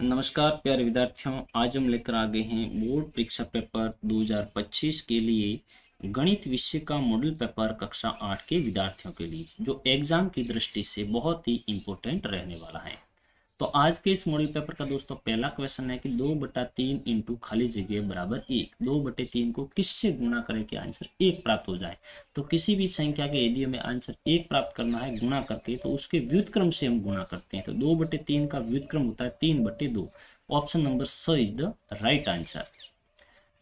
नमस्कार प्यारे विद्यार्थियों, आज हम लेकर आ गए हैं बोर्ड परीक्षा पेपर 2025 के लिए गणित विषय का मॉडल पेपर कक्षा 8 के विद्यार्थियों के लिए, जो एग्जाम की दृष्टि से बहुत ही इम्पोर्टेंट रहने वाला है। तो आज के इस मॉडल पेपर का दोस्तों पहला क्वेश्चन है कि 2/3 इंटू खाली जगह बराबर 1। 2/3 को किससे गुणा करें कि आंसर 1 प्राप्त हो जाए। तो किसी भी संख्या के यदि हमें आंसर 1 प्राप्त करना है गुणा करके, तो उसके व्युत्क्रम से हम गुणा करते हैं। तो 2/3 का व्युत्क्रम होता है 3/2। ऑप्शन नंबर स इज द राइट आंसर।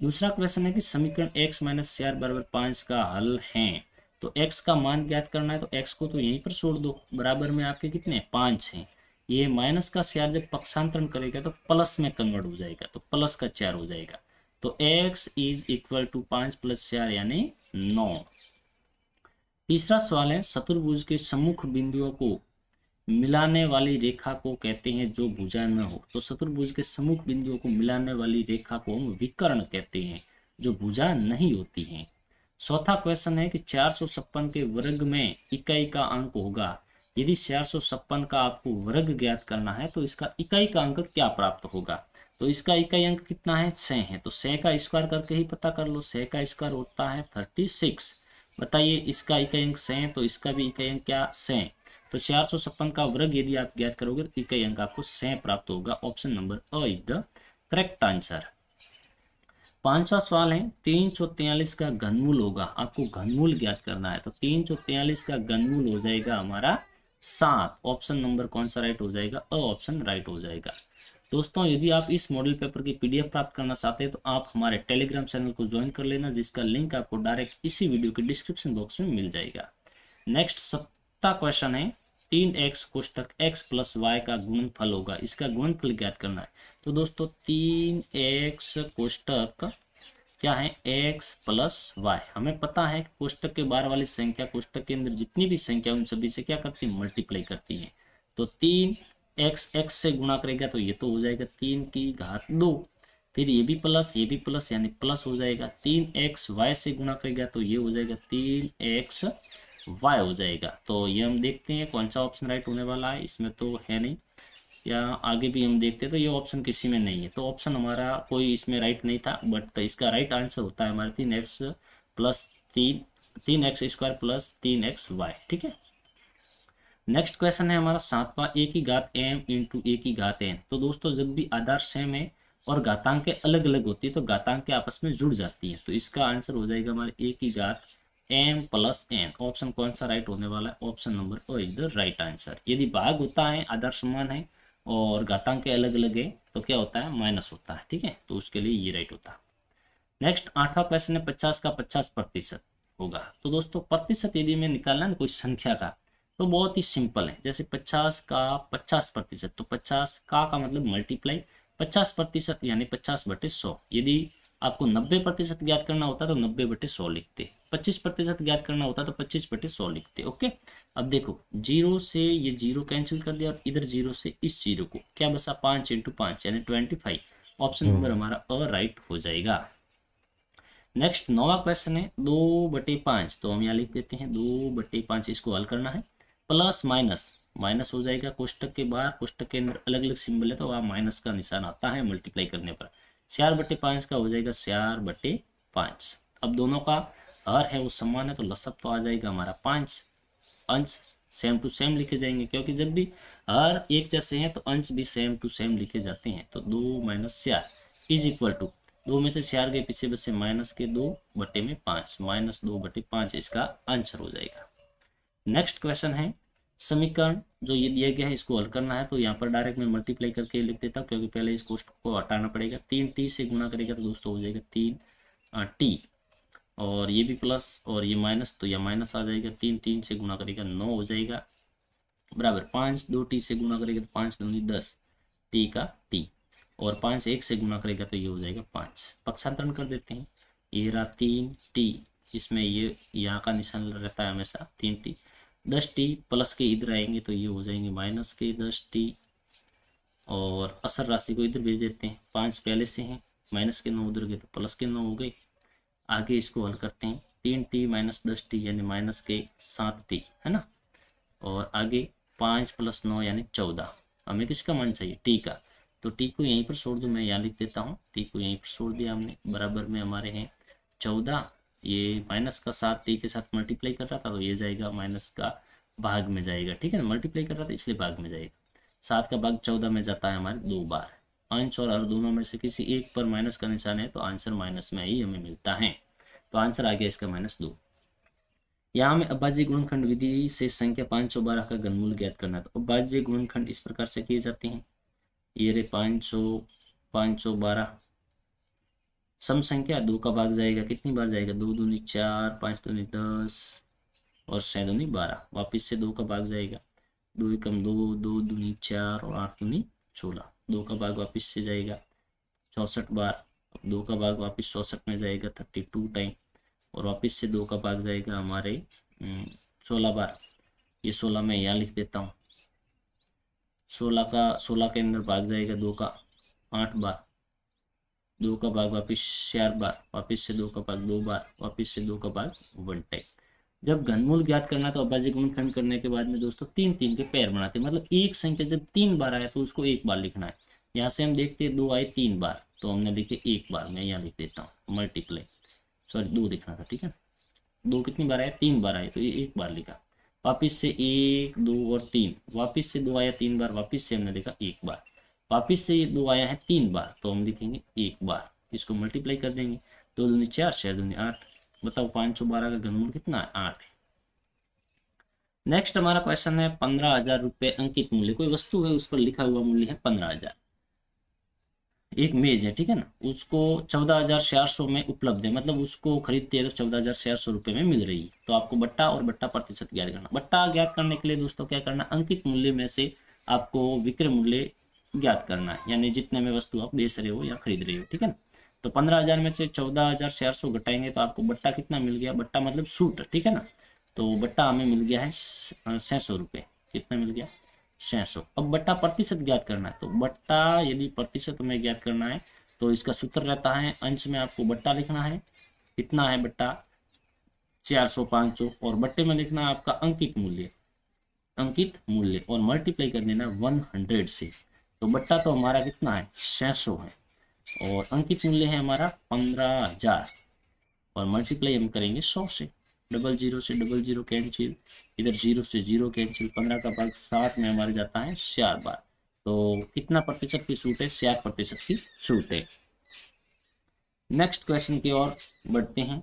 दूसरा क्वेश्चन है कि समीकरण x माइनस 4 बराबर 5 का हल है। तो x का मान ज्ञात करना है, तो x को तो यहीं पर छोड़ दो। बराबर में आपके कितने 5 हैं। ये माइनस का 4 जब पक्षांतरण करेगा तो प्लस में कन्वर्ट हो जाएगा, तो प्लस का 4 हो जाएगा। तो x इज इक्वल टू 5 + 4 यानी 9। तीसरा सवाल है, चतुर्भुज के सम्मुख बिंदुओं को मिलाने वाली रेखा को कहते हैं जो भुजा न हो। तो चतुर्भुज के सम्मुख बिंदुओं को मिलाने वाली रेखा को हम विकर्ण कहते हैं, जो भुजा नहीं होती है। चौथा क्वेश्चन है कि 456 के वर्ग में इकाई का अंक होगा। यदि 456 का आपको वर्ग ज्ञात करना है तो इसका इकाई का अंक क्या प्राप्त होगा। तो इसका इकाई अंक कितना है, 6 है। तो 6 का स्क्वायर करके ही पता कर लो। 6 का स्क्वायर होता है 36। बताइए, इसका इकाई अंक 6 है तो इसका भी इकाई अंक क्या 6। तो 456 का वर्ग यदि आप ज्ञात करोगे तो इकाई अंक आपको 6 प्राप्त होगा। Option number a is the correct answer. पांचवा सवाल है, 343 का घनमूल होगा। आपको घनमूल ज्ञात करना है। तो 343 का घनमूल हो जाएगा हमारा 7। ऑप्शन नंबर कौन सा राइट हो जाएगा, अ ऑप्शन राइट हो जाएगा। दोस्तों, यदि आप इस मॉडल पेपर की पीडीएफ प्राप्त करना चाहते हैं तो आप हमारे टेलीग्राम चैनल को ज्वाइन कर लेना, जिसका लिंक आपको डायरेक्ट इसी वीडियो के डिस्क्रिप्शन बॉक्स में मिल जाएगा। नेक्स्ट 7वां क्वेश्चन है, 3x कोष्टक x + y का गुणनफल होगा। इसका गुणनफल ज्ञात करना है। तो दोस्तों 3x कोष्टक क्या है, x + y। हमें पता है कि कोष्टक के बाहर वाली संख्या कोष्टक के अंदर जितनी भी संख्या उन सभी से क्या करती है, मल्टीप्लाई करती है। तो 3x x से गुणा करेगा तो ये तो हो जाएगा 3⁻2। फिर ये भी प्लस ये भी प्लस यानी प्लस हो जाएगा। 3x y से गुणा करेगा तो ये हो जाएगा 3x y हो जाएगा। तो ये हम देखते हैं कौन सा ऑप्शन राइट होने वाला है। इसमें तो है नहीं, या आगे भी हम देखते हैं तो ये ऑप्शन किसी में नहीं है। तो ऑप्शन हमारा कोई इसमें राइट नहीं था, बट इसका राइट आंसर होता है हमारा 3x + 3x² + 3xy। ठीक है। नेक्स्ट क्वेश्चन है हमारा 7वां, a की घात m इंटू a की घात n। तो दोस्तों जब भी आधार सेम है और घातांक अलग अलग होती है तो घातांक आपस में जुड़ जाती है। तो इसका आंसर हो जाएगा हमारे a की घात m + n। ऑप्शन कौन सा राइट होने वाला है, option number a is the right answer. यदि भाग होता है, आधार समान है और घातांक अलग अलग है तो क्या होता है, माइनस होता है। ठीक है, तो उसके लिए ये राइट होता है। नेक्स्ट 8वां क्वेश्चन है, 50 का 50% होगा। तो दोस्तों प्रतिशत यदि में निकालना है कोई संख्या का तो बहुत ही सिंपल है। जैसे 50 का 50%, तो 50 का मतलब मल्टीप्लाई 50% यानी 50/100। यदि आपको 90% ज्ञात करना होता तो 90/100 लिखते। 25% ज्ञात करना होता तो 25/100 लिखते। ओके, अब देखो 0 से ये 0 कैंसिल कर दिया और इधर 0 से इस 0 को क्या बसा, 5 × 5 यानी 25। ऑप्शन नंबर हमारा अ राइट हो जाएगा। नेक्स्ट 9वां क्वेश्चन है, 2/5। तो हम यहाँ लिख देते हैं 2/5। इसको हल करना है। प्लस माइनस माइनस हो जाएगा कोष्टक के बाहर, कोष्टक के अंदर अलग अलग सिंबल है तो वहाँ माइनस का निशान आता है मल्टीप्लाई करने पर। 4/5 का हो जाएगा 4/5। अब दोनों का हर है वो समान है तो लसअप तो आ जाएगा हमारा 5। अंश सेम टू सेम लिखे जाएंगे, क्योंकि जब भी हर एक जैसे हैं तो अंश भी सेम टू सेम लिखे जाते हैं। तो 2 - 4 इज इक्वल टू 2 में से 4 के पीछे बसे माइनस के 2/5 -2/5 इसका आंसर हो जाएगा। नेक्स्ट क्वेश्चन है, समीकरण जो ये दिया गया है इसको हल करना है। तो यहाँ पर डायरेक्ट मैं मल्टीप्लाई करके लिख देता हूँ, क्योंकि पहले इस कोष्टक को हटाना पड़ेगा। 3t से गुणा करेगा तो दोस्तों हो जाएगा 3t, और ये भी प्लस और ये माइनस, तो यह माइनस आ जाएगा। 3 से गुणा करेगा 9 हो जाएगा, बराबर 5 2t से गुणा करेगा तो 5 दूनी 10 t का t, और 5 1 से गुणा करेगा तो ये हो जाएगा 5। पक्षांतरण कर देते हैं। ये रहा 3t, इसमें ये यहाँ का निशान रहता है हमेशा 3t। 10t प्लस के इधर आएंगे तो ये हो जाएंगे माइनस के 10t, और असर राशि को इधर भेज देते हैं। 5 पहले से हैं, माइनस के 9 उधर गए तो प्लस के 9 हो गए। आगे इसको हल करते हैं। 3t - 10t यानी माइनस के 7t है ना, और आगे 5 + 9 यानी 14। हमें किसका मान चाहिए, t का। तो टी को यहीं पर छोड़ दूँ, मैं यहाँ लिख देता हूँ, टी को यहीं पर छोड़ दिया हमने। बराबर में हमारे हैं 14, ये माइनस का 7 टी के साथ मल्टीप्लाई कर रहा था तो ये जाएगा माइनस का भाग में जाएगा, ठीक है ना, मल्टीप्लाई कर रहा था इसलिए भाग में जाएगा। 7 का भाग 14 में जाता है हमारे 2 बार। अंश और हर दोनों में से किसी एक पर माइनस का निशान है तो आंसर माइनस में ही हमें मिलता है, तो आंसर आ गया इसका -2। यहाँ हमें अभाज्य गुणनखंड विधि से संख्या 512 का घनमूल ज्ञात करना है। तो अभाज्य गुणनखंड इस प्रकार से किए जाते हैं, ये रे 512 सम संख्या 2 का भाग जाएगा, कितनी बार जाएगा, 2 दूनी 4, 5 दूनी 10 और 6 दूनी 12, वापिस से 2 का भाग जाएगा, 2 एकम 2, 2 दूनी 4 और 8 दूनी 16, 2 का भाग वापिस से जाएगा 64 बार, 2 का भाग वापिस 64 में जाएगा 32 टाइम, और वापिस से 2 का भाग जाएगा हमारे 16 बार। ये 16 मैं यहाँ लिख देता हूँ, 16 के अंदर भाग जाएगा 2 का 8 बार, 2 का भाग वापिस 4 बार, वापिस से 2 का भाग 2 बार, वापिस से 2 का भाग 1 टाइम। जब घनमूल ज्ञात करना तो अभाज्य गुणनखंड करने के बाद में दोस्तों 3-3 के पेयर बनाते हैं, मतलब एक संख्या जब 3 बार आए तो उसको 1 बार लिखना है। यहाँ से हम देखते हैं 2 आए 3 बार तो हमने लिखे 1 बार, मैं यहाँ लिख देता हूँ मल्टीप्लाई, सॉरी 2 लिखना था, ठीक है, 2 कितनी बार आया, 3 बार आए तो ये 1 बार लिखा, वापिस से 1, 2 और 3, वापिस से 2 आया 3 बार, वापिस से हमने लिखा 1 बार, वापिस से 2 आया है 3 बार तो हम लिखेंगे 1 बार, इसको मल्टीप्लाई कर देंगे, 2 दूनी 4, 6 दूनी 8, बताओ 512 का घनमूल कितना है, 8। नेक्स्ट हमारा क्वेश्चन है 15,000 रुपये अंकित मूल्य, कोई वस्तु है उस पर लिखा हुआ मूल्य है 15,000, एक मेज है, ठीक है ना, उसको 14,400 में उपलब्ध है, मतलब उसको खरीदते हैं तो 14,400 रुपये में मिल रही है। तो आपको बट्टा और बट्टा प्रतिशत ज्ञात करना। बट्टा ज्ञात करने के लिए दोस्तों क्या करना, अंकित मूल्य में से आपको विक्रय मूल्य ज्ञात करना है, यानी जितने में वस्तु आप बेच रहे हो या खरीद रहे हो, ठीक है ना। तो 15,000 में से 14,400 घटाएंगे तो आपको बट्टा कितना मिल गया, बट्टा मतलब सूट, ठीक है ना, तो बट्टा हमें मिल गया है 600 रुपये, कितना मिल गया 600। अब बट्टा प्रतिशत ज्ञात करना है, तो बट्टा यदि प्रतिशत में ज्ञात करना है तो इसका सूत्र रहता है, अंश में आपको बट्टा लिखना है, कितना है बट्टा 400 500, और बट्टे में लिखना है आपका अंकित मूल्य और मल्टीप्लाई कर देना 100 से। तो बट्टा तो हमारा कितना है 600 है और अंकित मूल्य है हमारा 15,000 और मल्टीप्लाई हम करेंगे 100 से। 00 से 00 कैंसिल, इधर 0 से 0 कैंसिल, 15 का भाग 60 में हमारे जाता है 4 बार। तो कितना प्रतिशत की छूट है, 4% की छूट है। नेक्स्ट क्वेश्चन की ओर बढ़ते हैं।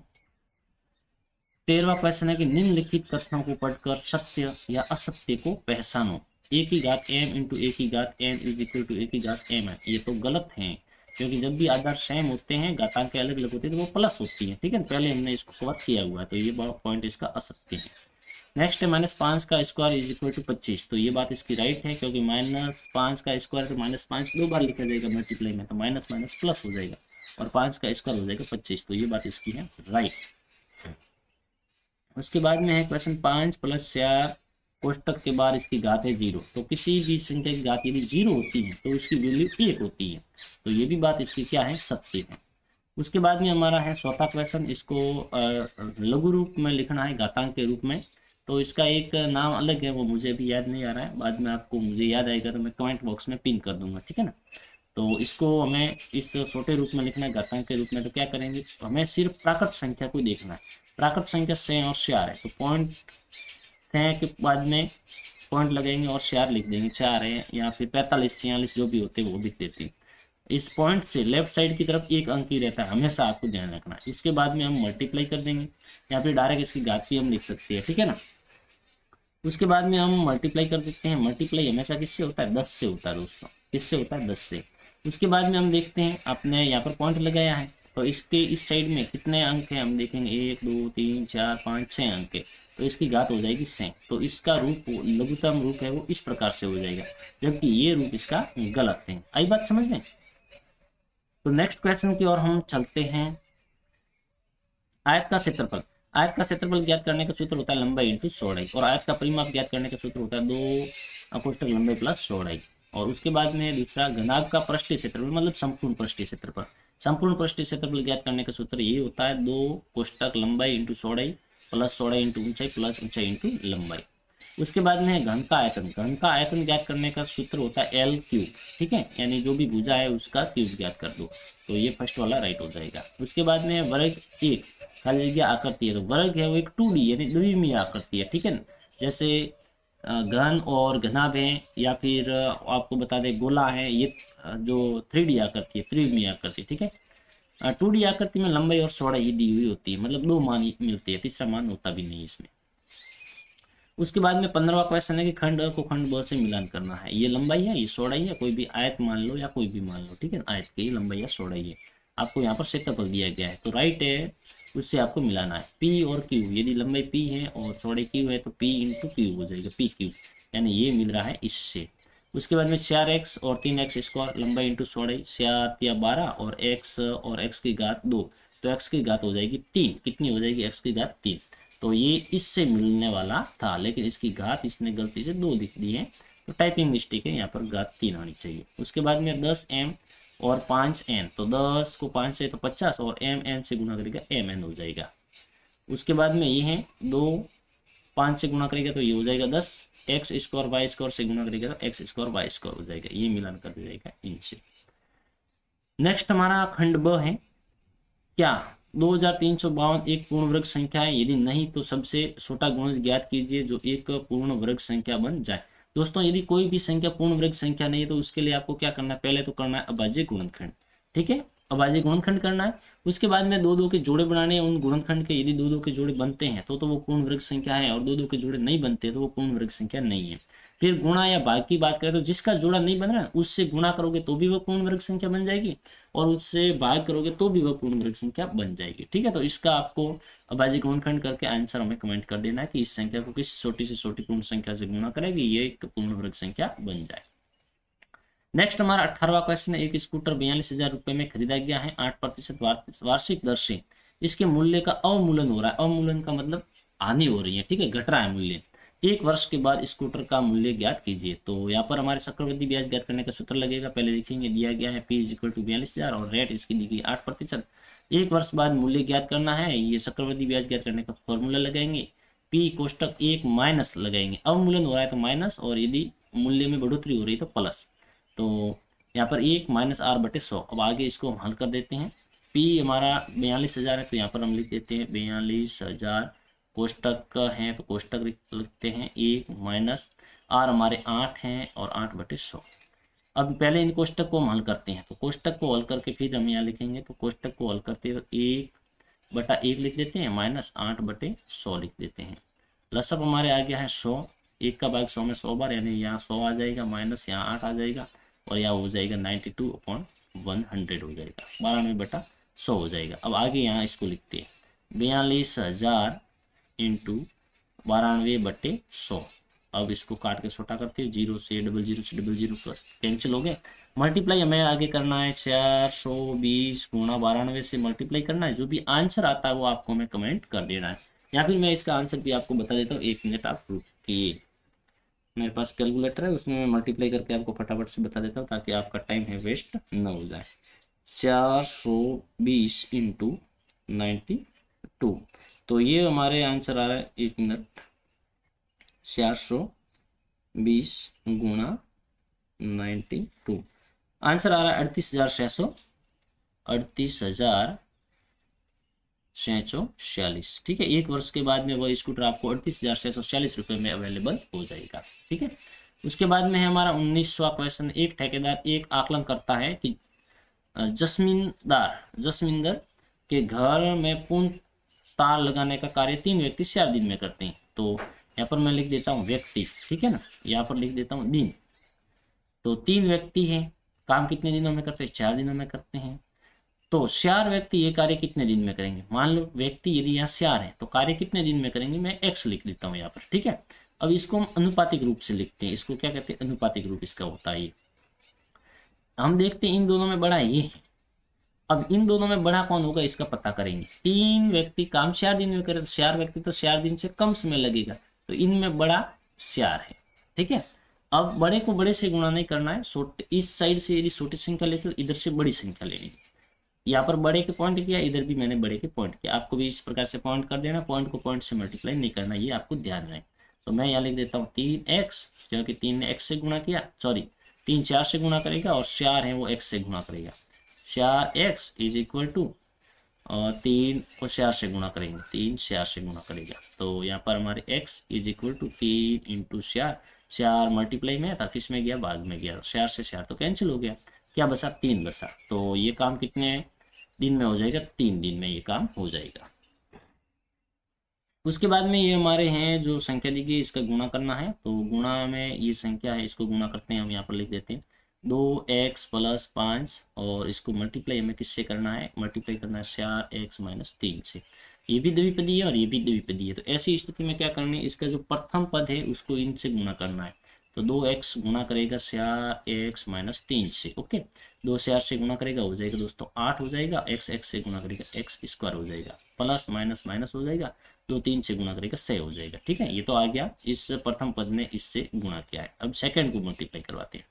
13वां क्वेश्चन है कि निम्नलिखित कथनों को पढ़कर सत्य या असत्य को पहचानो। ए की घात m इंटू ए की घात n इज इक्वल टू ए की घात m है। ये तो गलत है, क्योंकि जब भी आधार सेम होते हैं, घातांक अलग अलग होते हैं, तो वो प्लस होती है, ठीक है। पहले हमने इसको कवर किया हुआ है, तो ये पॉइंट इसका असत्य है। नेक्स्ट है -5 का स्क्वायर इज इक्वल टू 25। तो ये बात इसकी राइट है, क्योंकि -5 का स्क्वायर तो -5 दो बार लिखा जाएगा मल्टीप्लाई में, तो माइनस माइनस प्लस हो जाएगा और 5 का स्क्वायर हो जाएगा 25। तो ये बात इसकी है राइट। उसके बाद में है क्वेश्चन 5 + 4 कोष्टक के बाद इसकी घात है 0। तो किसी भी संख्या की घात यदि 0 होती है तो उसकी वैल्यू 1 होती है, तो ये भी बात इसकी क्या है, सत्य है। उसके बाद में हमारा है 4था क्वेश्चन, इसको लघु रूप में लिखना है घातांक के रूप में। तो इसका एक नाम अलग है, वो मुझे अभी याद नहीं आ रहा है, बाद में आपको मुझे याद आएगा तो मैं कमेंट बॉक्स में पिन कर दूंगा, ठीक है ना। तो इसको हमें इस छोटे रूप में लिखना है घातांक के रूप में। तो क्या करेंगे, हमें सिर्फ प्राकृत संख्या को देखना है। प्राकृत संख्या 6 और 4 है, तो पॉइंट 6 के बाद में पॉइंट लगाएंगे और 4 लिख देंगे, 4 है या फिर 45 46 जो भी होते हैं वो लिख देते हैं। इस पॉइंट से लेफ्ट साइड की तरफ एक अंक ही रहता है, हमेशा आपको ध्यान रखना है। उसके बाद में हम मल्टीप्लाई कर देंगे या फिर डायरेक्ट इसकी घात भी हम लिख सकते हैं, ठीक है ना। उसके बाद में हम मल्टीप्लाई कर देते हैं। मल्टीप्लाई हमेशा किससे होता है, 10 से होता है दोस्तों। किससे होता है, 10 से। उसके बाद में हम देखते हैं, आपने यहाँ पर पॉइंट लगाया है, तो इसके इस साइड में कितने अंक हैं हम देखेंगे, 1 2 3 4 5 6 अंक है, तो इसकी घात हो जाएगी 6। तो इसका रूप लघुत्तम रूप है वो इस प्रकार से हो जाएगा, जबकि ये रूप इसका गलत है। आई बात समझ में। तो नेक्स्ट क्वेश्चन की ओर हम चलते हैं। आयत का क्षेत्रफल। आयत का क्षेत्रफल ज्ञात करने का सूत्र होता है लंबाई इंटू चौड़ाई, और आयत का परिमाप ज्ञात करने का सूत्र होता है 2 कोष्ठक लंबाई प्लस चौड़ाई। और उसके बाद में दूसरा घनाभ का पृष्ठीय क्षेत्रफल, मतलब संपूर्ण पृष्ठीय क्षेत्रफल। संपूर्ण पृष्ठीय क्षेत्रफल ज्ञात करने का सूत्र ये होता है 2 कोष्ठक लंबाई इंटू चौड़ाई प्लस चौड़ाई इंटू ऊंचाई प्लस ऊंचाई इंटू लंबाई। उसके बाद में है घन का आयतन। घन का आयतन ज्ञात करने का सूत्र होता है L क्यूब, ठीक है, यानी जो भी भुजा है उसका क्यूब ज्ञात कर दो, तो ये फर्स्ट वाला राइट हो जाएगा। उसके बाद में वर्ग एक खाली जगह आकृति है, तो वर्ग है वो एक 2D यानी द्विमीय आकृति है, ठीक है। जैसे घन और घनाभ है, या फिर आपको बता दें गोला है, ये जो 3D आकृति है, त्रिविमीय आकृति, ठीक है। 2D आकृति में लंबाई और चौड़ाई ही दी हुई होती है, मतलब 2 मान मिलते हैं, तीसरा मान होता भी नहीं इसमें। उसके बाद में 15वां क्वेश्चन है कि खंड अ को खंड ब से मिलान करना है। ये लंबाई है, ये चौड़ाई है, कोई भी आयत मान लो या कोई भी मान लो, ठीक है, आयत की लंबाई या चौड़ाई है, आपको यहाँ पर क्षेत्रफल दिया गया है, तो राइट है, उससे आपको मिलाना है। पी और क्यू, यदि लंबाई पी है और चौड़ाई क्यू है तो पी इंटू क्यू हो जाएगा, पी क्यू, यानी ये मिल रहा है इससे। उसके बाद में 4x और 3x स्क्वायर, लंबाई इंटू चौड़ाई, 4 या 12 और x की घात 2, तो x की घात हो जाएगी 3, कितनी हो जाएगी, x की घात 3, तो ये इससे मिलने वाला था, लेकिन इसकी घात इसने गलती से 2 लिख दी है, तो टाइपिंग मिस्टेक है, यहाँ पर घात 3 आनी चाहिए। उसके बाद में 10m और 5n, तो 10 को 5 से तो 50 और mn से गुणा करेगा mn हो जाएगा। उसके बाद में ये है 2 5 से गुणा करेगा तो ये हो जाएगा 10, एक्स स्क्वायर वाई स्क्वायर से गुणा करेगा तो एक्स स्क्वायर वाई स्क्वायर हो जाएगा, ये मिलान कर दिया जाएगा इनसे। नेक्स्ट हमारा खंड ब है, क्या 2352 एक पूर्ण वर्ग संख्या है, यदि नहीं तो सबसे छोटा गुणज ज्ञात कीजिए जो एक पूर्ण वर्ग संख्या बन जाए। दोस्तों यदि कोई भी संख्या पूर्ण वर्ग संख्या नहीं है तो उसके लिए आपको क्या करना है, पहले तो करना है अभाज्य गुणनखंड, ठीक है, अभाज्य गुणनखंड करना है। उसके बाद में 2-2 के जोड़े बनाने हैं उन गुणनखंड के, यदि 2-2 के जोड़े बनते हैं तो वो पूर्ण वर्ग संख्या है, और 2-2 के जोड़े नहीं बनते तो वो पूर्ण वर्ग संख्या नहीं है। फिर गुणा या भाग की बात करें तो जिसका जोड़ा नहीं बन रहा है उससे गुणा करोगे तो भी वह पूर्ण वर्ग संख्या बन जाएगी, और उससे भाग करोगे तो भी वह पूर्ण वर्ग संख्या बन जाएगी, ठीक है। तो इसका आपको अभाज्य गुणनखंड करके आंसर हमें कमेंट कर देना है कि इस संख्या को किस छोटी से छोटी पूर्ण संख्या से गुणा करेगी ये एक पूर्ण वर्ग संख्या बन जाए। नेक्स्ट हमारा 18वां क्वेश्चन है, एक स्कूटर 42,000 रुपए में खरीदा गया है, 8% वार्षिक दर से इसके मूल्य का अवमूल्यन हो रहा है। अवमूल्यन का मतलब हानि हो रही है, ठीक है, घट रहा है मूल्य। 1 वर्ष के बाद स्कूटर का मूल्य ज्ञात कीजिए। तो यहाँ पर हमारे चक्रवृद्धि ब्याज ज्ञात करने का सूत्र लगेगा, पहले लिखेंगे, दिया गया है P = 42,000 और रेट इसकी दी गई 8%। 1 वर्ष बाद मूल्य ज्ञात करना है, ये चक्रवृद्धि ब्याज ज्ञात करने का फॉर्मूला लगाएंगे, P कोष्टक 1 माइनस लगाएंगे, अवमूल्यन हो रहा है तो माइनस, और यदि मूल्य में बढ़ोतरी हो रही है तो प्लस, तो यहाँ पर 1 - r/100। अब आगे इसको हम हल कर देते हैं। P हमारा 42,000 है तो यहाँ पर हम लिख देते हैं 42,000, कोष्टक है तो कोष्टक लिखते हैं 1 माइनस r हमारे 8 हैं और 8/100। अब पहले इन कोष्टक को हम हल करते हैं, तो कोष्टक को हल करके फिर हम यहाँ लिखेंगे, तो कोष्टक को हल करते हैं तो 1/1 लिख देते हैं माइनस 8/100 लिख देते हैं। लसअप हमारे आ गया है 100, 1 का भाग 100 में 100 बार, यानी यहाँ 100 आ जाएगा, माइनस यहाँ 8 आ जाएगा, और यहाँ हो जाएगा 92/100 हो जाएगा, 92/100 हो जाएगा। अब आगे यहाँ इसको लिखते हैं 42,000 इंटू 92/100। अब इसको काट के छोटा करते हैं, 0 से 00 से 00 कैंसिल हो गए। मल्टीप्लाई हमें आगे करना है 420 गुणा 92 से मल्टीप्लाई करना है, जो भी आंसर आता है वो आपको हमें कमेंट कर देना है, या फिर मैं इसका आंसर भी आपको बता देता हूँ, 1 मिनट आप रुकिए, मेरे पास कैलकुलेटर है उसमें मैं मल्टीप्लाई करके आपको फटाफट से बता देता हूँ ताकि आपका टाइम है वेस्ट न हो जाए। 420 इंटू 92, तो ये हमारे आंसर आ रहा है, 1 मिनट, 420 गुणा 92, आंसर आ रहा है 38,600, 38,646, ठीक है। 1 वर्ष के बाद में वह स्कूटर आपको 38,646 रुपये में अवेलेबल हो जाएगा, ठीक है। उसके बाद में है हमारा 19वां क्वेश्चन, एक ठेकेदार एक आकलन करता है कि जसमिंदर के घर में पूर्ण तार लगाने का कार्य 3 व्यक्ति 4 दिन में करते हैं। तो यहाँ पर मैं लिख देता हूँ व्यक्ति, ठीक है ना, यहाँ पर लिख देता हूँ दिन, तो 3 व्यक्ति हैं, काम कितने दिनों में करते हैं, 4 दिनों में करते हैं। तो 4 व्यक्ति ये कार्य कितने दिन में करेंगे, मान लो व्यक्ति यदि यहाँ 4 है तो कार्य कितने दिन में करेंगे, मैं x लिख देता हूँ यहाँ पर, ठीक है। अब इसको हम अनुपातिक रूप से लिखते हैं, इसको क्या कहते हैं, अनुपातिक रूप इसका होता है ये। हम देखते हैं इन दोनों में बड़ा ये है, अब इन दोनों में बड़ा कौन होगा इसका पता करेंगे। 3 व्यक्ति काम 4 दिन में करें तो 4 व्यक्ति तो 4 दिन से कम समय लगेगा, तो इनमें बड़ा 4 है, ठीक है। अब बड़े को बड़े से गुणा नहीं करना है, इस साइड से यदि छोटी संख्या लेते तो इधर से बड़ी संख्या लेनी है। यहाँ पर बड़े के पॉइंट किया, इधर भी मैंने बड़े के पॉइंट किया, आपको भी इस प्रकार से पॉइंट कर देना, पॉइंट को पॉइंट से मल्टीप्लाई नहीं करना, ये आपको ध्यान रहे। तो मैं यहाँ लिख देता हूँ 3x, क्योंकि 3 ने x से गुणा किया, सॉरी 3 4 से गुणा करेगा और 4 है वो x से गुणा करेगा। 4x इज इक्वल टू 3 को 4 से गुणा करेंगे, 3 4 से गुणा करेगा। तो यहाँ पर हमारे x is equal to 3 into 4, 4 multiply में था, किस में गया, भाग में गया, 4 से 4 तो कैंसिल हो गया, क्या बसा, 3 बसा। तो ये काम कितने दिन में हो जाएगा, 3 दिन में ये काम हो जाएगा। उसके बाद में ये हमारे हैं जो संख्या दी गई, इसका गुणा करना है। तो गुणा में ये संख्या है, इसको गुणा करते हैं, हम यहाँ पर लिख देते हैं 2x प्लस 5 और इसको मल्टीप्लाई हमें किससे करना है, मल्टीप्लाई करना है 4x माइनस 3 से। ये भी द्विपदी है और ये भी द्विपदी है। तो ऐसी स्थिति में क्या करना है, इसका जो प्रथम पद है उसको इनसे गुणा करना है। तो 2x गुणा करेगा 4x माइनस 3 से, ओके। 2 से 8 से गुणा करेगा, हो जाएगा दोस्तों 8 हो जाएगा। x से गुणा करेगा x स्क्वायर हो जाएगा, प्लस माइनस माइनस हो जाएगा, 2 3 से गुणा करेगा 6 हो जाएगा, ठीक है। ये तो आ गया, इस प्रथम पद ने इससे गुणा किया है। अब सेकंड को मल्टीप्लाई करवाते हैं।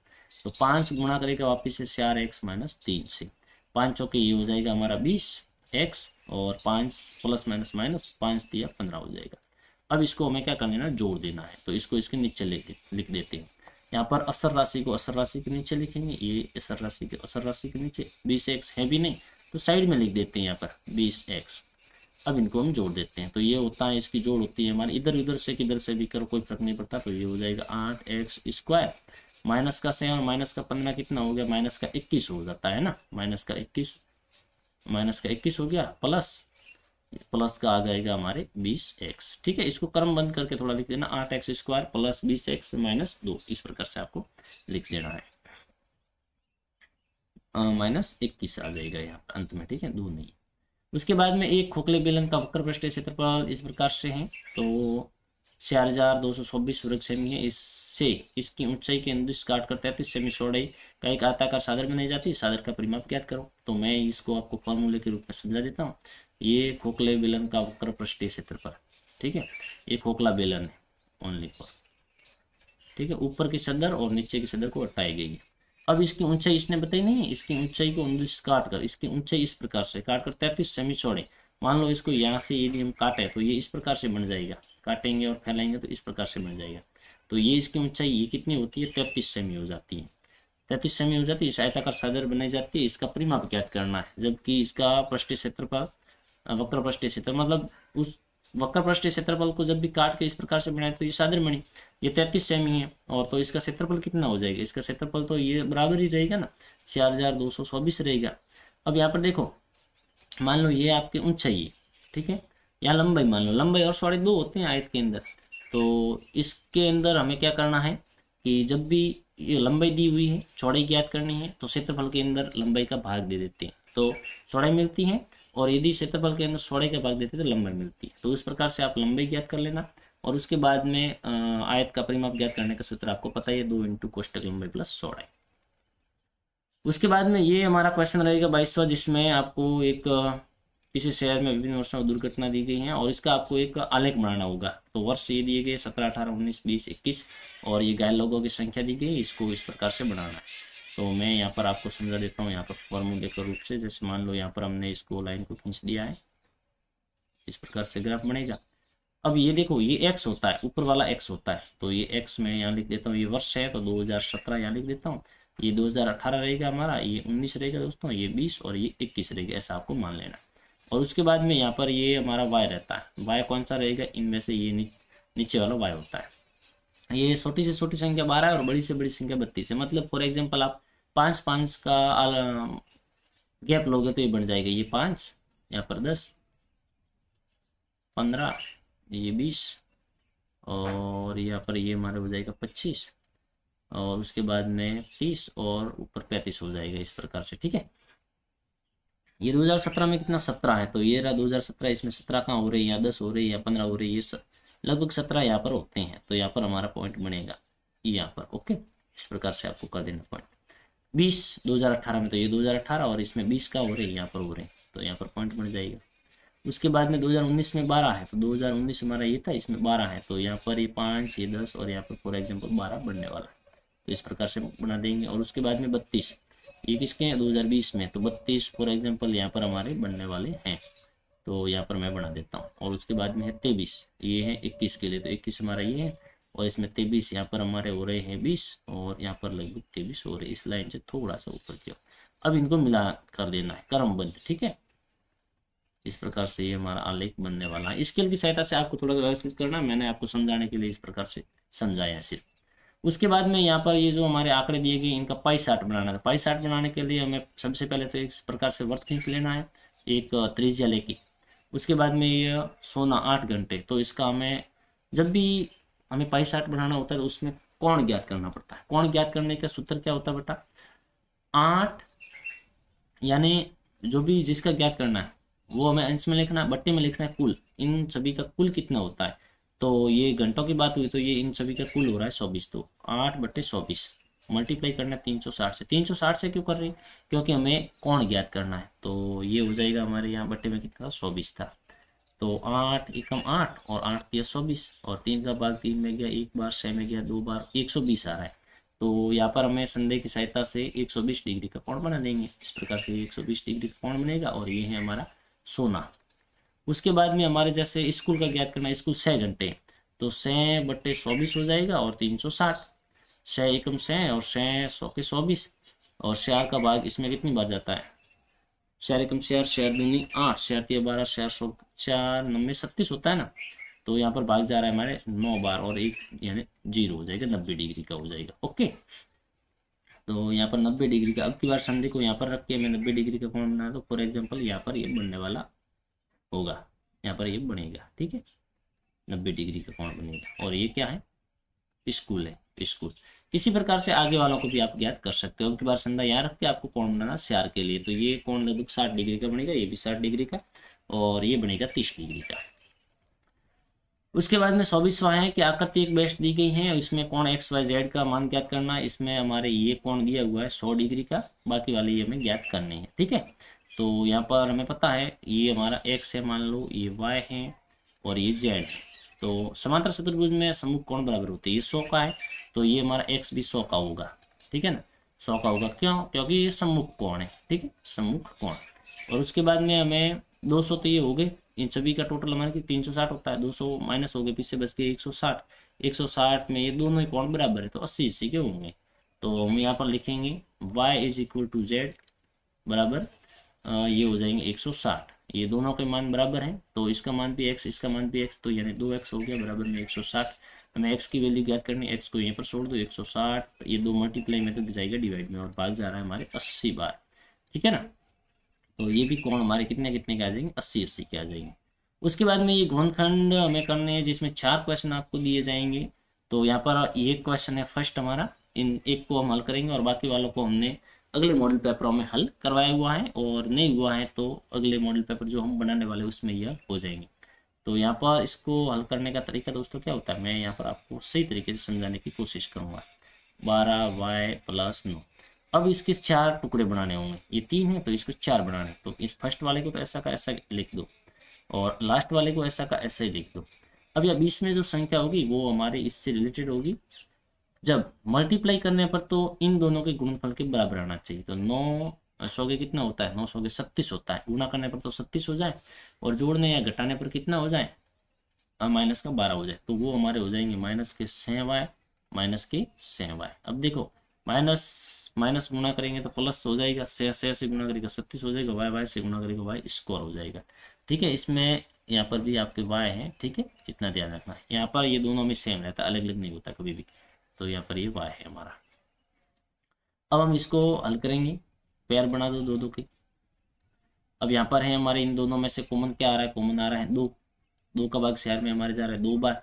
तो 5 गुणा करेगा वापिस से 4x माइनस 3 से, 5 चौके ये हो जाएगा हमारा 20x और 5 प्लस माइनस माइनस 5 दिया 15 हो जाएगा। अब इसको हमें क्या करना है, जोड़ देना है। तो इसको इसके नीचे लिख देते हैं। यहाँ पर असर राशि को असर राशि के नीचे लिखेंगे, ये असर राशि के असर राशि के नीचे 20x है भी नहीं तो साइड में लिख देते हैं यहाँ पर 20x। अब इनको हम जोड़ देते हैं। तो ये होता है, इसकी जोड़ होती है हमारी, इधर उधर से किधर से भी करो कोई फर्क नहीं पड़ता। तो ये हो जाएगा 8x स्क्वायर, माइनस का 6 और माइनस का 15 कितना हो गया, माइनस का 21 हो जाता है ना, माइनस का 21 हो गया, प्लस का आ जाएगा हमारे 20x, ठीक है। इसको क्रम बंद करके थोड़ा लिख देना, 8x square plus 20x minus 2, इस प्रकार से आपको लिख देना है। माइनस 21 आ जाएगा यहाँ पर अंत में, ठीक है, 2 नहीं। उसके बाद में एक खोखले बेलन का वक्र पृष्ठीय क्षेत्रफल इस प्रकार से है। तो 4226 वर्ग सेमी है। इससे इसकी ऊंचाई के अनुदिश काट कर 33 सेमी चौड़ाई का एक आयताकार सादर बनाई जाती है। सादर का परिमाप ज्ञात करो। तो मैं इसको आपको फॉर्मूले के रूप में समझा देता हूँ। ये खोखले बेलन का वक्र पृष्ठीय क्षेत्रफल, ठीक है, ये खोखला बेलन है ओनली फॉर, ठीक है। ऊपर की सदर और नीचे की सदर को हटाई गई है। अब इसकी ऊंचाई इसने बताई नहीं है, इसकी ऊंचाई को अनुदिश काट कर, इसकी ऊंचाई इस प्रकार से काट कर 33 सेमी चौड़े, मान लो इसको यहाँ से यदि हम काटे तो ये इस प्रकार से बन जाएगा, काटेंगे और फैलाएंगे तो इस प्रकार से बन जाएगा। तो ये इसकी ऊंचाई ये कितनी होती है, 33 सेमी हो जाती है, 33 सेमी हो जाती है। इस आयताकार सादर बनाई जाती है। इसका परिमाप ज्ञात करना है, जबकि इसका पृष्ठीय क्षेत्रफल, वक्र पृष्ठीय क्षेत्रफल मतलब उस वक्र पृष्ठीय क्षेत्रफल को जब भी काट के इस प्रकार से बनाए तो ये सादर बनी, ये 33 सेमी है। और तो इसका क्षेत्रफल कितना हो जाएगा, इसका क्षेत्रफल तो ये बराबर ही रहेगा ना, 4224 रहेगा। अब यहाँ पर देखो, मान लो ये आपकी ऊंचाई है, ठीक है, यहाँ लंबाई मान लो, लंबाई और चौड़ाई 2 होते हैं आयत के अंदर। तो इसके अंदर हमें क्या करना है कि जब भी ये लंबाई दी हुई है, चौड़ाई ज्ञात करनी है, तो क्षेत्रफल के अंदर लंबाई का भाग दे देते हैं तो चौड़ाई मिलती है, और यदि क्षेत्रफल के अंदर चौड़ाई का भाग देते हैं तो लंबाई मिलती है। तो इस प्रकार से आप लंबाई ज्ञात कर लेना। और उसके बाद में आयत का परिमाप ज्ञात करने का सूत्र आपको पता है, 2 इंटू कोष्टक लंबाई प्लस चौड़ाई। उसके बाद में ये हमारा क्वेश्चन रहेगा 22वां, जिसमें आपको एक किसी शहर में विभिन्न वर्षों में दुर्घटना दी गई है और इसका आपको एक आलेख बनाना होगा। तो वर्ष ये दिए गए 17, 18, 19, 20, 21 और ये घायल लोगों की संख्या दी गई, इसको इस प्रकार से बनाना। तो मैं यहाँ पर आपको समझा देता हूँ, यहाँ पर फॉर्मूले के रूप से। जैसे मान लो यहाँ पर हमने इसको लाइन को खींच दिया है, इस प्रकार से ग्राफ बनेगा। अब ये देखो, ये x होता है, ऊपर वाला x होता है, तो ये x मैं यहाँ लिख देता हूँ, ये वर्ष है तो 2017 यहाँ लिख देता हूँ। ये 2018 रहेगा हमारा, ये 19 रहेगा दोस्तों, ये 20 और ये 21 रहेगा, ऐसा आपको मान लेना। और उसके बाद में यहाँ पर ये हमारा y रहता है। y कौन सा रहेगा, इनमें से ये नीचे वाला y होता है। ये छोटी से छोटी संख्या 12 है और बड़ी से बड़ी संख्या 32 है। मतलब फॉर एग्जाम्पल आप 5 का गैप लोगे तो ये बन जाएगा, ये 5, यहाँ पर 10, 15, ये 20 और यहाँ पर ये हमारा हो जाएगा 25 और उसके बाद में 30 और ऊपर 35 हो जाएगा, इस प्रकार से, ठीक है। ये 2017 में कितना 17 है, तो ये रहा 2017, इसमें 17 कहाँ हो रही है, या 10 हो रही है या 15 हो रही है, ये लगभग 17 यहाँ पर होते हैं। तो यहाँ पर हमारा पॉइंट बनेगा यहाँ पर, ओके। इस प्रकार से आपको कर देना पॉइंट। 20 2018 में, तो ये 2018 और इसमें 20 का हो रहे हैं, यहाँ पर हो रहे हैं, तो यहाँ पर पॉइंट बन जाएगा। उसके बाद में 2019 में 12 है, तो 2019 हमारा ये था, इसमें 12 है, तो यहाँ पर ये 5, ये 10 और यहाँ पर फॉर एग्जाम्पल 12 बनने वाला है। तो इस प्रकार से बना देंगे। और उसके बाद में 32, ये किसके हैं, 2020 में, तो 32 फॉर एग्जाम्पल यहाँ पर हमारे बनने वाले हैं, तो यहाँ पर मैं बना देता हूँ। और उसके बाद में है 23, ये है 21 के लिए, तो 21 हमारा ये है और इसमें 23 यहाँ पर हमारे हो रहे हैं 20 और यहाँ पर लगभग 23 हो रहे, इस लाइन से थोड़ा सा ऊपर किया। अब इनको मिला कर देना है क्रमबद्ध, ठीक है। इस प्रकार से ये हमारा आलेख बनने वाला है। स्केल की सहायता से आपको थोड़ा व्यवस्थित करना, मैंने आपको समझाने के लिए इस प्रकार से समझाया है सिर्फ। उसके बाद में यहाँ पर ये जो हमारे आंकड़े दिए गए इनका पाई चार्ट बनाना है। पाई चार्ट बनाने के लिए हमें सबसे पहले तो इस प्रकार से वर्त खींच लेना है, एक त्रिज्या लेके। उसके बाद में ये सोना 8 घंटे, तो इसका हमें जब भी हमें पाई चार्ट बनाना होता है तो उसमें कोण ज्ञात करना पड़ता है। कोण ज्ञात करने का सूत्र क्या होता है बेटा, 8 यानी जो भी जिसका ज्ञात करना है वो हमें अंश में लिखना है, बट्टे में लिखना है कुल, इन सभी का कुल कितना होता है। तो ये घंटों की बात हुई तो ये इन सभी का कुल हो रहा है 24, तो 8/24 मल्टीप्लाई करना है 360 से। 360 से क्यों कर रही, क्योंकि हमें कोण ज्ञात करना है। तो ये हो जाएगा हमारे यहाँ बट्टे में कितना 24 था, तो 8 एकम 8 और 8 दिया 24 और 3 का भाग 3 में गया, 1 बार 6 में गया, 2 बार 120 आ रहा है। तो यहाँ पर हमें संदेह की सहायता से 120 डिग्री का कोण बना देंगे। इस प्रकार से 120 डिग्री का कोण बनेगा और ये है हमारा सोना। उसके बाद में हमारे जैसे स्कूल का ज्ञात करना है, स्कूल 6 घंटे, तो 6/24 हो जाएगा और 360, 6 एकम 6 और 6 100 के 24 और 4 का भाग इसमें कितनी बार जाता है, 4 एकम 4, 4 दूनी 8, 4 तिया 12, 4 100 4 9 36 होता है ना। तो यहाँ पर भाग जा रहा है हमारे 9 बार और 1 यानी 0 हो जाएगा, 90 डिग्री का हो जाएगा। ओके, तो यहाँ पर 90 डिग्री का, अब की बार संधि को यहाँ पर रख के मैं 90 डिग्री का कोण बना, तो फॉर एग्जाम्पल यहाँ पर ये बनने वाला होगा, यहाँ पर ये बनेगा, ठीक है, 90 डिग्री का कोण बनेगा। और ये क्या है, स्कूल है, स्कूल। इसी प्रकार से आगे वालों को भी आप ज्ञात कर सकते हो। अब की बार संधा यहाँ रख के आपको कोण बनाना श्यार के लिए, तो ये कोण लगभग 60 डिग्री का बनेगा, ये भी 60 डिग्री का और ये बनेगा 30 डिग्री का। उसके बाद में 24वां है कि आकृति एक बेस्ट दी गई है, इसमें कोण एक्स वाई जेड का मान ज्ञात करना है। इसमें हमारे ये कोण दिया हुआ है 100 डिग्री का, बाकी वाले ये हमें ज्ञात करने हैं, ठीक है। तो यहाँ पर हमें पता है ये हमारा एक्स है, मान लो ये वाई है और ये जेड है। तो समांतर चतुर्भुज में सम्मुख कोण बराबर होते हैं, ये 100 का है तो ये हमारा एक्स भी 100 का होगा, ठीक है ना, 100 का होगा। क्यों, क्योंकि ये सम्मुख कोण है, ठीक है, सम्मुख कोण। और उसके बाद में हमें 200 तो ये हो गए, इन सभी का टोटल हमारे की 360 होता है, 200 माइनस हो गए, पीछे बच गए 160। 160 में ये दोनों ही कोण बराबर है तो 80 के होंगे। तो हम यहाँ पर लिखेंगे y = z बराबर ये हो जाएंगे 160, ये दोनों के मान बराबर हैं तो इसका मान भी x, इसका मान भी x, तो यानी 2x हो गया बराबर में 160। हमें x की वैल्यू ज्ञात करनी है, x को यहाँ पर छोड़ दो 160, ये 2 मल्टीप्लाई में तो जाएगा डिवाइड में और भाग जा रहा है हमारे 80 बार, ठीक है ना। तो ये भी कोण हमारे कितने कितने के आ जाएंगे, 80 के आ जाएंगे। उसके बाद में ये गुणनखंड हमें करने हैं जिसमें 4 क्वेश्चन आपको दिए जाएंगे। तो यहाँ पर ये क्वेश्चन है फर्स्ट हमारा, इन एक को हम हल करेंगे और बाकी वालों को हमने अगले मॉडल पेपरों में हल करवाया हुआ है, और नहीं हुआ है तो अगले मॉडल पेपर जो हम बनाने वाले उसमें यह हो जाएंगे। तो यहाँ पर इसको हल करने का तरीका दोस्तों क्या होता है, मैं यहाँ पर आपको सही तरीके से समझाने की कोशिश करूँगा। 12y + 9, अब इसके 4 टुकड़े बनाने होंगे, ये 3 है तो इसको 4 बनाने, तो इस फर्स्ट वाले को तो ऐसा का ऐसा लिख दो और लास्ट वाले को ऐसा का ऐसा ही लिख दो। अब यह बीच में जो संख्या होगी वो हमारे इससे रिलेटेड होगी, जब मल्टीप्लाई करने पर तो इन दोनों के गुणनफल के बराबर आना चाहिए। तो 9 100 के कितना होता है, 9 100 के 36 होता है, गुणा करने पर तो 36 हो जाए और जोड़ने या घटाने पर कितना हो जाए, माइनस का 12 हो जाए, तो वो हमारे हो जाएंगे -6y -6y। अब देखो माइनस माइनस गुणा करेंगे तो प्लस हो जाएगा, 6 से गुणा करेगा 36 हो जाएगा, y से गुणा करेगा y स्क्वायर हो जाएगा, ठीक है। इसमें यहाँ पर भी आपके y है, ठीक है, इतना ध्यान रखना है। यहाँ पर ये दोनों में सेम रहता है, अलग अलग नहीं होता कभी भी। तो यहाँ पर ये y है हमारा। अब हम इसको हल करेंगे, पेयर बना दो दो दो के। अब यहाँ पर है हमारे इन दोनों में से कॉमन क्या आ रहा है, कॉमन आ रहा है 2, 2 का भाग शेयर में हमारे जा रहा है 2 बार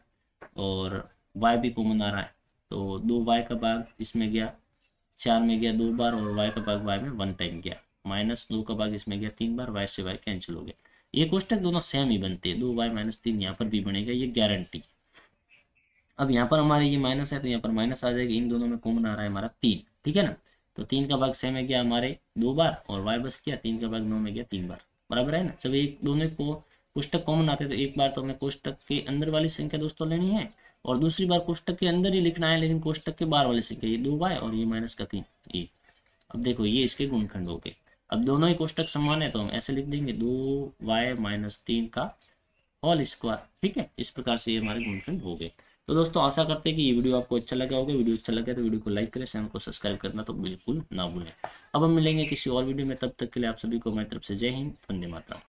और y भी कॉमन आ रहा है, तो 2y का भाग इसमें गया 4 में गया 2 बार और y का भाग y में 1 टाइम गया, -2 का भाग इसमें गया 3 बार, y से y कैंसिल हो गया। ये कोष्टक दोनों सेम ही बनते हैं, 2y - 3 यहाँ पर भी बनेगा, ये गारंटी। अब यहाँ पर हमारे ये माइनस है तो यहाँ पर माइनस आ जाएगा, इन दोनों में कॉमन आ रहा है हमारा 3, ठीक है ना। तो 3 का भाग 6 में गया हमारे 2 बार और y बस गया 3 का भाग 9 में गया 3 बार, बराबर है ना। जब एक दोनों को कोष्टक कॉमन आते हैं तो एक बार तो हमें कोष्टक के अंदर वाली संख्या दोस्तों लेनी है और दूसरी बार कोष्टक के अंदर ही लिखना है, लेकिन कोष्टक के बाहर वाली संख्या ये 2y और ये -3 ये। अब देखो ये इसके गुणनखंड हो गए। अब दोनों ही कोष्टक समान है तो हम ऐसे लिख देंगे 2y - 3 का होल स्क्वायर, ठीक है। इस प्रकार से ये हमारे गुणनखंड हो गए। तो दोस्तों आशा करते हैं कि ये वीडियो आपको अच्छा लगा होगा। वीडियो अच्छा लगा तो वीडियो को लाइक करें, चैनल को सब्सक्राइब करना तो बिल्कुल ना भूलें। अब हम मिलेंगे किसी और वीडियो में, तब तक के लिए आप सभी को मेरी तरफ से जय हिंद, वंदे मातरम।